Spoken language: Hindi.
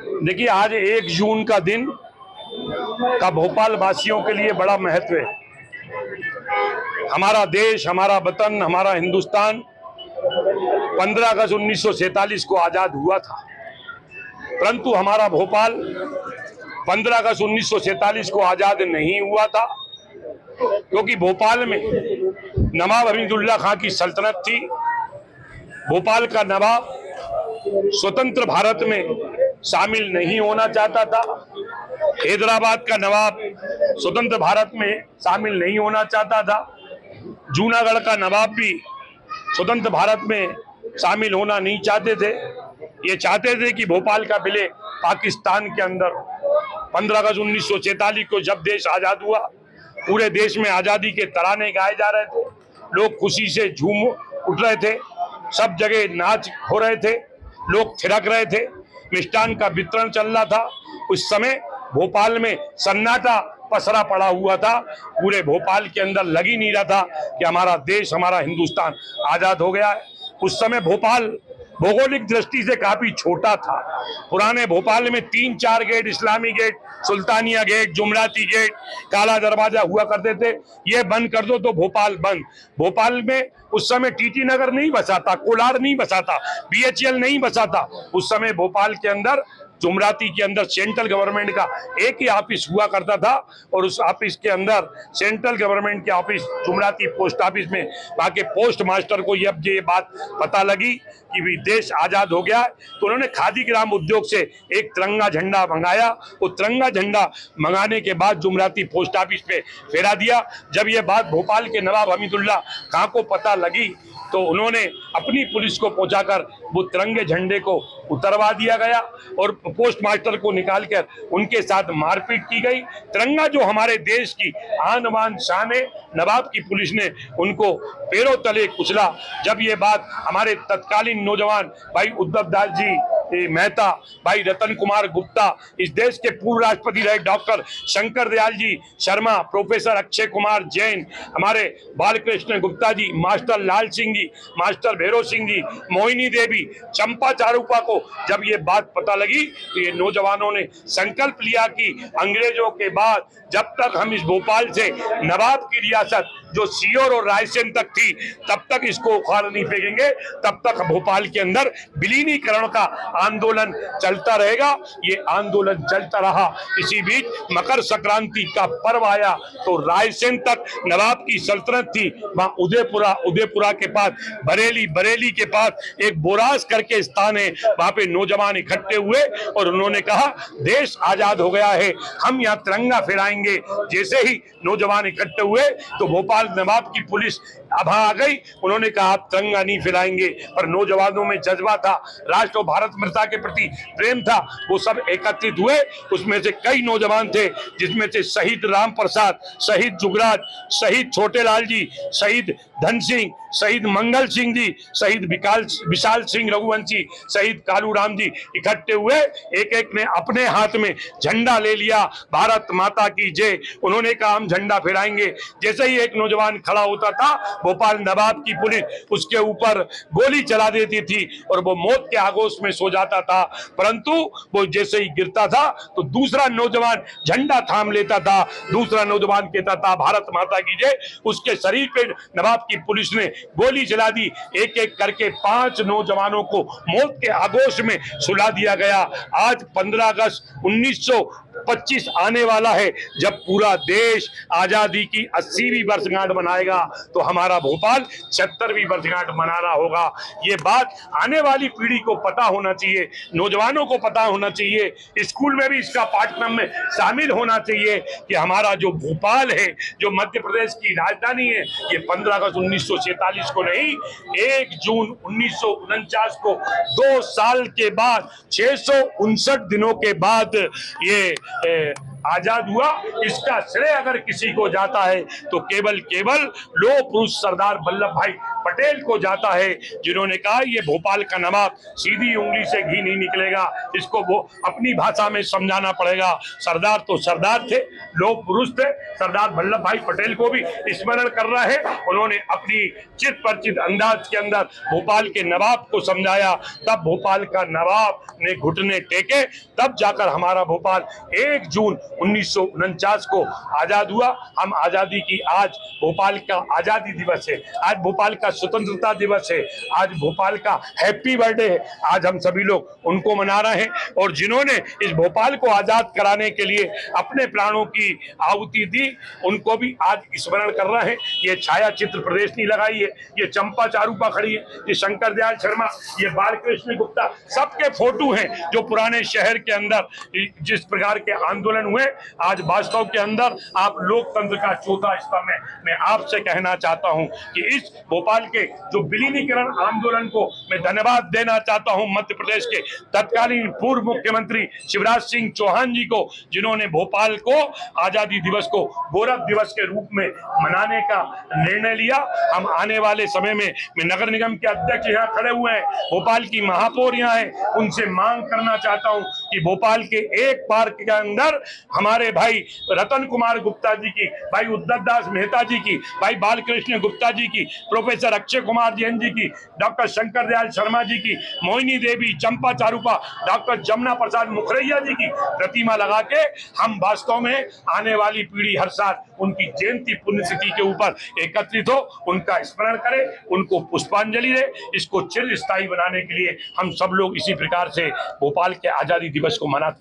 देखिए, आज 1 जून का दिन का भोपाल वासियों के लिए बड़ा महत्व है। हमारा देश, हमारा वतन, हमारा हिंदुस्तान 15 अगस्त 1947 को आजाद हुआ था, परंतु हमारा भोपाल 15 अगस्त 1947 को आजाद नहीं हुआ था, क्योंकि भोपाल में नवाब हमीदुल्लाह खां की सल्तनत थी। भोपाल का नवाब स्वतंत्र भारत में शामिल नहीं होना चाहता था। हैदराबाद का नवाब स्वतंत्र भारत में शामिल नहीं होना चाहता था। जूनागढ़ का नवाब भी स्वतंत्र भारत में शामिल होना नहीं चाहते थे। ये चाहते थे कि भोपाल का विलय पाकिस्तान के अंदर 15 अगस्त 1947 को जब देश आजाद हुआ, पूरे देश में आजादी के तराने गाए जा रहे थे, लोग खुशी से झूम उठ रहे थे, सब जगह नाच हो रहे थे, लोग थिरक रहे थे, मिष्ठान का वितरण चल रहा था। उस समय भोपाल में सन्नाटा पसरा पड़ा हुआ था। पूरे भोपाल के अंदर लग ही नहीं रहा था कि हमारा देश, हमारा हिंदुस्तान आजाद हो गया है। उस समय भोपाल भौगोलिक दृष्टि से काफी छोटा था। पुराने भोपाल में 3-4 gate, Islami gate, Sultania gate, Jumrati gate, Kala Darwaza हुआ करते थे। ये बंद कर दो तो भोपाल बंद। भोपाल में उस समय टीटी नगर नहीं बसा था, कोलार नहीं बसा था, BHEL नहीं बसा था। उस समय भोपाल के अंदर, जुमराती के अंदर सेंट्रल गवर्नमेंट का एक ही ऑफिस हुआ करता था, और उस ऑफिस के अंदर सेंट्रल गवर्नमेंट के ऑफिस जुमराती पोस्ट ऑफिस में वहाँ के पोस्ट मास्टर को जब ये बात पता लगी कि भी देश आजाद हो गया है, तो उन्होंने खादी ग्राम उद्योग से एक तिरंगा झंडा मंगाया। वो तिरंगा झंडा मंगाने के बाद जुमराती पोस्ट ऑफिस पे फेरा दिया। जब ये बात भोपाल के नवाब हमीदुल्लाह खां को पता लगी, तो उन्होंने अपनी पुलिस को पहुंचाकर वो तिरंगे झंडे को उतरवा दिया गया और पोस्ट मास्टर को निकालकर उनके साथ मारपीट की गई। तिरंगा जो हमारे देश की आन बान शान है, नवाब की पुलिस ने उनको पैरों तले कुचला। जब ये बात हमारे तत्कालीन नौजवान भाई उद्धव दास जी मेहता, भाई रतन कुमार गुप्ता, इस देश के पूर्व राष्ट्रपति रहे डॉक्टर शंकर दयाल जी शर्मा, प्रोफेसर अक्षय कुमार जैन, हमारे बालकृष्ण गुप्ता जी, मास्टर लाल सिंह जी, मास्टर भैरव सिंह जी, मोहिनी देवी, चंपा चारुपा को जब ये बात पता लगी, तो ये नौजवानों ने संकल्प लिया कि अंग्रेजों के बाद जब तक हम इस भोपाल से नवाब की रियासत जो सीहोर और रायसेन तक थी, तब तक इसको उखाड़ नहीं फेंकेंगे, तब तक भोपाल के अंदर विलीनीकरण का आंदोलन चलता रहेगा। ये आंदोलन चलता रहा। इसी बीच मकर संक्रांति का पर्व आया तो रायसेन तक नवाब की सल्तनत थी। वहां उदयपुरा के पास बरेली के पास एक बोरास करके स्थान है, वहां पे नौजवान इकट्ठे हुए और उन्होंने कहा देश आजाद हो गया है, हम यहाँ तिरंगा फहराएंगे। जैसे ही नौजवान इकट्ठे हुए तो भोपाल नवाब की पुलिस आभा आ गई। उन्होंने कहा आप तिरंगा नहीं फहराएंगे, पर नौजवानों में जज्बा था, राष्ट्र और भारत माता के प्रति प्रेम था, वो सब एकत्रित हुए। उसमें से कई नौजवान थे, जिसमें से शहीद राम प्रसाद, शहीद जुगराज, शहीद छोटेलाल जी, शहीद धन सिंह, शहीद मंगल सिंह जी, शहीद विशाल सिंह रघुवंशी, शहीद कालू राम जी इकट्ठे हुए। एक एक ने अपने हाथ में झंडा ले लिया, भारत माता की जय। उन्होंने कहा हम झंडा फहराएंगे। जैसे ही एक नौजवान खड़ा होता था, भोपाल नवाब की पुलिस उसके ऊपर गोली चला देती थी और वो मौत के आगोश में सो जाता था। परंतु वो जैसे ही गिरता था तो दूसरा नौजवान झंडा थाम लेता था, दूसरा नौजवान कहता था भारत माता की जय। उसके शरीर पे नवाब की पुलिस ने गोली चला दी। एक एक करके 5 नौजवानों को मौत के आगोश में सुला दिया गया। आज 15 अगस्त 1925 आने वाला है, जब पूरा देश आजादी की 80वीं वर्षगांठ मनाएगा, तो हमारा भोपाल 76वीं वर्षगांठ मनाना होगा। ये बात आने वाली पीढ़ी को पता होना चाहिए, नौजवानों को पता होना चाहिए, स्कूल में भी इसका पाठ्यक्रम में शामिल होना चाहिए कि हमारा जो भोपाल है, जो मध्य प्रदेश की राजधानी है, ये 15 अगस्त 1947 को नहीं, 1 जून 1949 को 2 साल के बाद 659 दिनों के बाद ये आजाद हुआ। इसका श्रेय अगर किसी को जाता है तो केवल लौह पुरुष सरदार वल्लभ भाई पटेल को जाता है, जिन्होंने कहा ये भोपाल का नवाब सीधी उंगली से घी नहीं निकलेगा, इसको वो अपनी भाषा में समझाना पड़ेगा। सरदार तो सरदार थे, लोग पुरुष थे। सरदार वल्लभ भाई पटेल को भी स्मरण कर रहा है। उन्होंने अपनी चित परिचित अंदाज के अंदर भोपाल के नवाब को समझाया, तब भोपाल का नवाब ने घुटने टेके, तब जाकर हमारा भोपाल 1 जून 1949 को आजाद हुआ। हम आजादी की, आज भोपाल का आजादी दिवस है, आज भोपाल का स्वतंत्रता दिवस है, आज भोपाल का हैप्पी बर्थडे है। आज हम सभी लोग उनको मना रहे हैं, और जिन्होंने इस भोपाल को आजाद कराने के लिए अपने प्राणों की आहुति दी, उनको भी आज स्मरण कर रहे हैं। ये छाया चित्र प्रदर्शनी लगाई है, ये चंपा चारूपा खड़ी है, ये शंकर दयाल शर्मा, ये बालकृष्ण गुप्ता, सबके फोटो हैं जो पुराने शहर के अंदर जिस प्रकार के आंदोलन हुए, आज वास्तव के अंदर आप लोकतंत्र का चौथा स्तंभ है। मैं आपसे कहना चाहता हूं कि इस भोपाल के जो विलीनीकरण आंदोलन को मैं धन्यवाद देना चाहता हूं मध्य प्रदेश के तत्कालीन पूर्व मुख्यमंत्री शिवराज सिंह चौहान जी को, जिन्होंने भोपाल को आजादी दिवस को गौरव दिवस के रूप में मनाने का निर्णय लिया। हम आने वाले समय में, मैं नगर निगम के अध्यक्ष यहाँ खड़े हुए हैं, भोपाल की महापौर यहाँ है, उनसे मांग करना चाहता हूं कि भोपाल के एक पार्क के अंदर हमारे भाई रतन कुमार गुप्ता जी की, भाई उद्धव दास मेहता जी की, भाई बालकृष्ण गुप्ता जी की, प्रोफेसर अक्षय कुमार जैन जी की, डॉक्टर शंकर दयाल शर्मा जी की, मोहिनी देवी, चंपा चारूपा, डॉक्टर जमुना प्रसाद मुखरैया जी की प्रतिमा लगा के हम वास्तव में आने वाली पीढ़ी हर साल उनकी जयंती पुण्यतिथि के ऊपर एकत्रित हो, उनका स्मरण करे, उनको पुष्पांजलि दे। इसको चिरस्थायी बनाने के लिए हम सब लोग इसी प्रकार से भोपाल के आजादी दिवस को मनाते हैं।